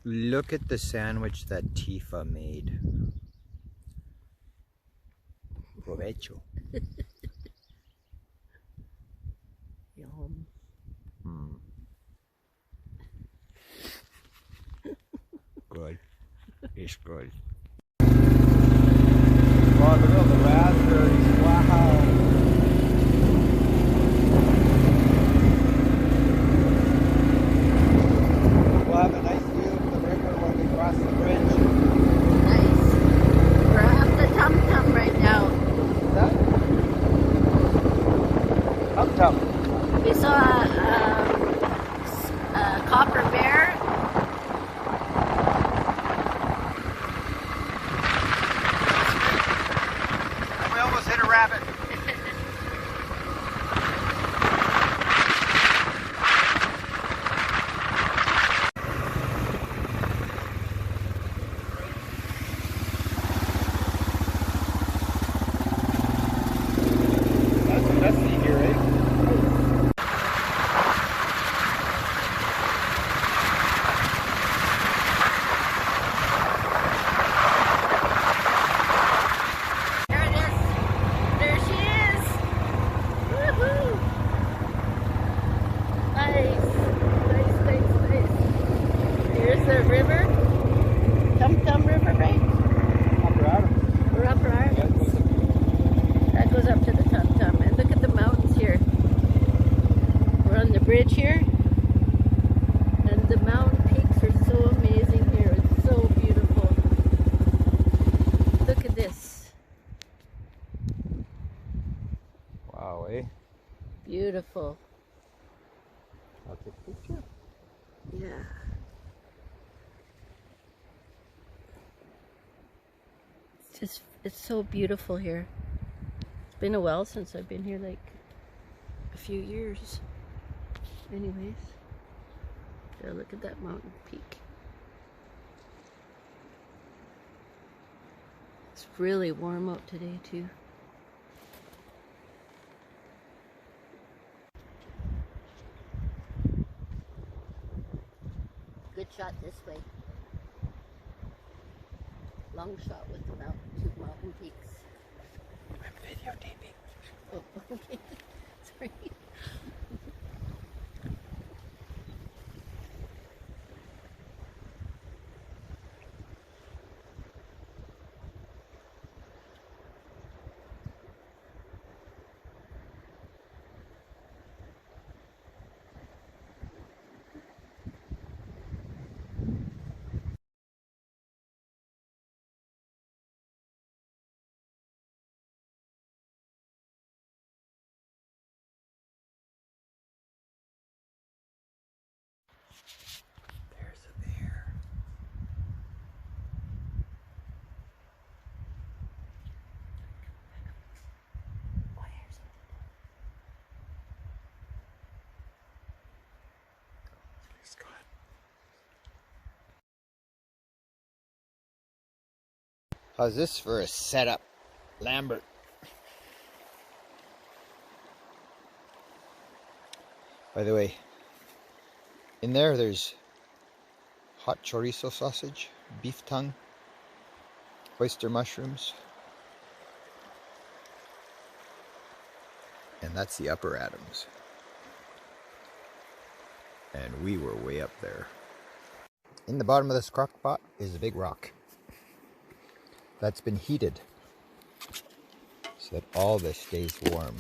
Look at the sandwich that Tifa made. Provecho. Yum. Good. It's good. Oh, look at all the raspberries. Wow. We'll have a nice view of the river when we cross the bridge. Nice. We're at the Tum Tum right now. Tum Tum. We saw a copper bear. We almost hit a rabbit. That's messy here, eh? There it is. There she is. Woohoo! Nice. Here's the river. Tum Tum River, right? Upper Adams. We're Upper Islands. That goes up to the Tum Tum. And look at the mountains here. We're on the bridge here. And the mountain peaks are so amazing here. It's so beautiful. Look at this. Wow, eh? Beautiful. I'll take a picture. Yeah. It's so beautiful here. It's been a while since I've been here, like a few years. Anyways, there, look at that mountain peak. It's really warm out today too. Good shot this way. Long shot with the two mountain peaks. I'm videotaping. Oh, okay. Sorry. There's a bear. He's gone. How's this for a setup, Lambert? By the way, in there's hot chorizo sausage, beef tongue, oyster mushrooms, and that's the Upper Adams. And we were way up there. In the bottom of this crock pot is a big rock that's been heated so that all this stays warm.